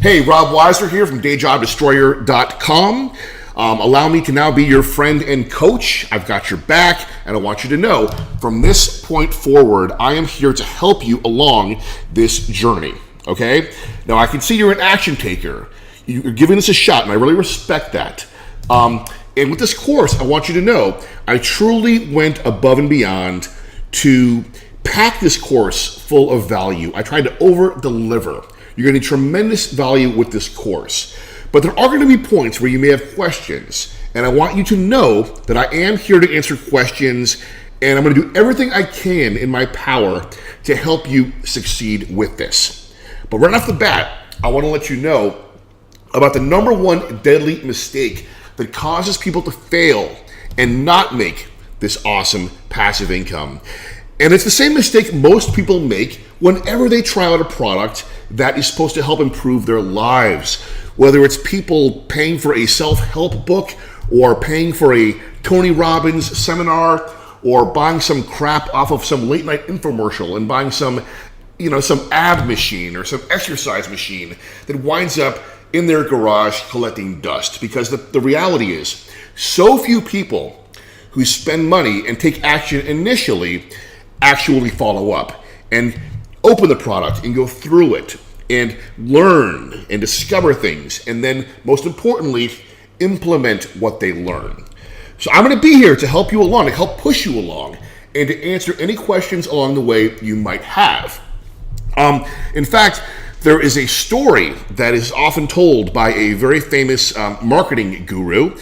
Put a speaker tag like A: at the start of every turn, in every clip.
A: Hey, Rob Weiser here from DayJobDestroyer.com. Allow me to now be your friend and coach. I've got your back, and I want you to know from this point forward, I am here to help you along this journey, okay? Now, I can see you're an action taker. You're giving this a shot, and I really respect that. And with this course, I want you to know I truly went above and beyond to pack this course full of value. I tried to over-deliver. You're getting tremendous value with this course. But there are going to be points where you may have questions, and I want you to know that I am here to answer questions, and I'm going to do everything I can in my power to help you succeed with this. But right off the bat, I want to let you know about the number one deadly mistake that causes people to fail and not make this awesome passive income. And it's the same mistake most people make whenever they try out a product that is supposed to help improve their lives. Whether it's people paying for a self-help book or paying for a Tony Robbins seminar or buying some crap off of some late night infomercial and buying some ab machine or some exercise machine that winds up in their garage collecting dust. Because the reality is, so few people who spend money and take action initially actually follow up and open the product and go through it and learn and discover things, and then most importantly, implement what they learn. So I'm going to be here to help you along, to help push you along, and to answer any questions along the way you might have. In fact, there is a story that is often told by a very famous marketing guru.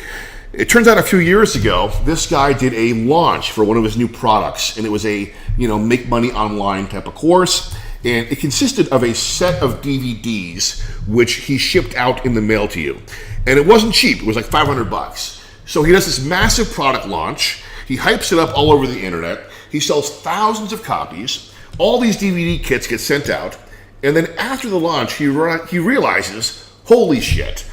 A: It turns out a few years ago, this guy did a launch for one of his new products, and it was a make money online type of course. And it consisted of a set of DVDs, which he shipped out in the mail to you. And it wasn't cheap, it was like $500. So he does this massive product launch, he hypes it up all over the internet, he sells thousands of copies, all these DVD kits get sent out, and then after the launch, he realizes, holy shit,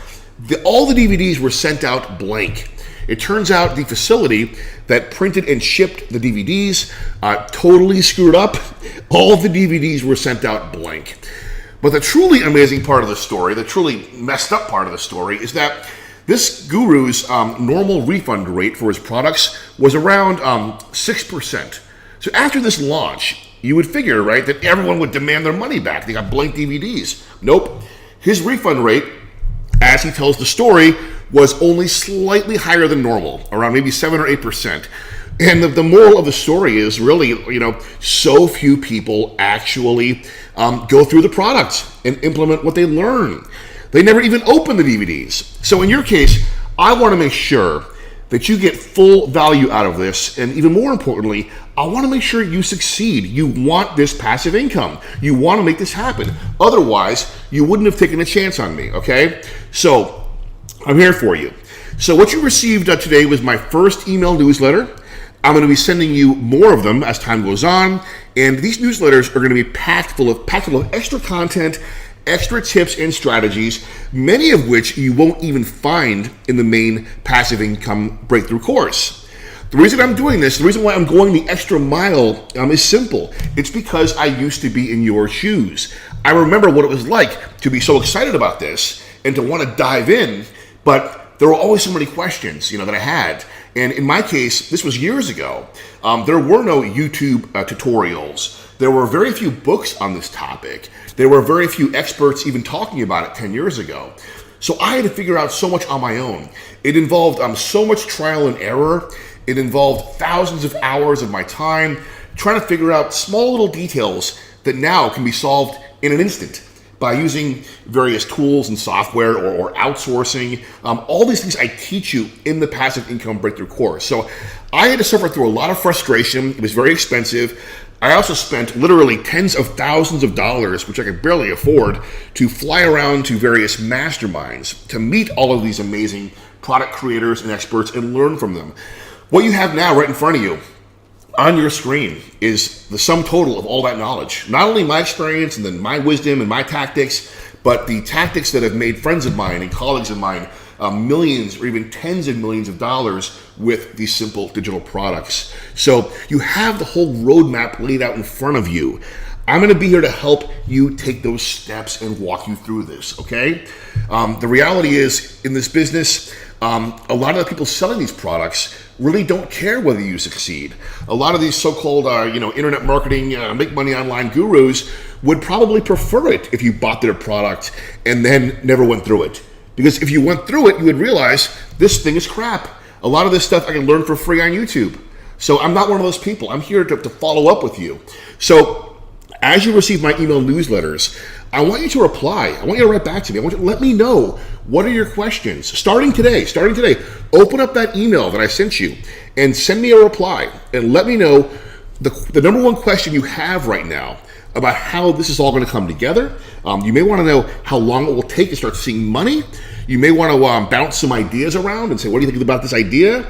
A: all the DVDs were sent out blank. It turns out the facility that printed and shipped the DVDs totally screwed up. All the DVDs were sent out blank. But the truly amazing part of the story, the truly messed up part of the story, is that this guru's normal refund rate for his products was around 6%. So after this launch, you would figure, right, that everyone would demand their money back. They got blank DVDs. Nope. His refund rate, as he tells the story, was only slightly higher than normal, around maybe 7 or 8%. And the moral of the story is really, so few people actually go through the product and implement what they learn. They never even open the DVDs. So in your case, I want to make sure that you get full value out of this. And even more importantly, I want to make sure you succeed. You want this passive income. You want to make this happen. Otherwise, you wouldn't have taken a chance on me, okay? So I'm here for you. So what you received today was my first email newsletter. I'm going to be sending you more of them as time goes on. And these newsletters are going to be packed full of extra content, extra tips and strategies, many of which you won't even find in the main passive income breakthrough course. The reason I'm doing this, the reason why I'm going the extra mile is simple. It's because I used to be in your shoes. I remember what it was like to be so excited about this and to want to dive in, but there were always so many questions, that I had. And in my case, this was years ago. There were no YouTube tutorials. There were very few books on this topic. There were very few experts even talking about it 10 years ago. So I had to figure out so much on my own. It involved so much trial and error. It involved thousands of hours of my time trying to figure out small little details that now can be solved in an instant by using various tools and software or outsourcing. All these things I teach you in the Passive Income Breakthrough course. So I had to suffer through a lot of frustration. It was very expensive. I also spent literally tens of thousands of dollars, which I could barely afford, to fly around to various masterminds, to meet all of these amazing product creators and experts and learn from them. What you have now right in front of you on your screen is the sum total of all that knowledge. Not only my experience and then my wisdom and my tactics, but the tactics that have made friends of mine and colleagues of mine millions or even tens of millions of dollars with these simple digital products. So you have the whole roadmap laid out in front of you. I'm going to be here to help you take those steps and walk you through this, okay? The reality is, in this business, a lot of the people selling these products really don't care whether you succeed. A lot of these so-called, internet marketing, make money online gurus would probably prefer it if you bought their product and then never went through it. Because if you went through it, you would realize this thing is crap. A lot of this stuff I can learn for free on YouTube. So I'm not one of those people. I'm here to follow up with you. So as you receive my email newsletters, I want you to reply. I want you to write back to me. I want you to let me know, what are your questions? Starting today, open up that email that I sent you and send me a reply and let me know the number one question you have right now about how this is all going to come together. You may want to know how long it will take to start seeing money. You may want to bounce some ideas around and say, what do you think about this idea?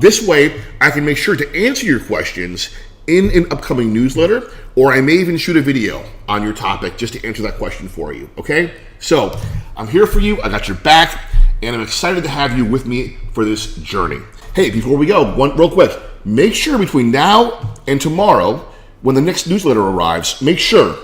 A: This way, I can make sure to answer your questions in an upcoming newsletter, or I may even shoot a video on your topic just to answer that question for you, okay? So I'm here for you, I got your back, and I'm excited to have you with me for this journey. Hey, before we go, one real quick, make sure between now and tomorrow, when the next newsletter arrives, make sure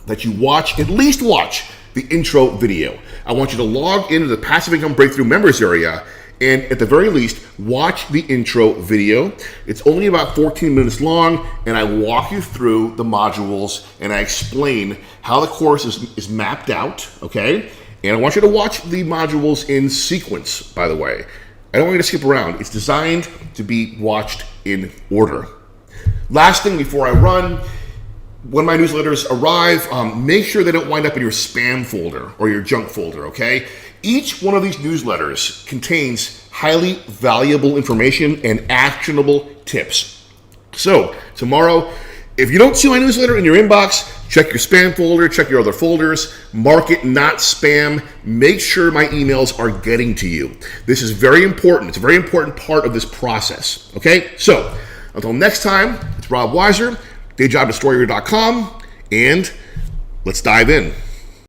A: that you at least watch the intro video. I want you to log into the Passive Income Breakthrough members area and at the very least, watch the intro video. It's only about 14 minutes long, and I walk you through the modules and I explain how the course is mapped out, okay? And I want you to watch the modules in sequence, by the way. I don't want you to skip around. It's designed to be watched in order. Last thing before I run, when my newsletters arrive, make sure they don't wind up in your spam folder or your junk folder, okay? Each one of these newsletters contains highly valuable information and actionable tips. So tomorrow, if you don't see my newsletter in your inbox, check your spam folder, check your other folders, mark it not spam, make sure my emails are getting to you. This is very important. It's a very important part of this process, okay? So until next time, it's Rob Weiser, dayjobdestroyer.com, and let's dive in.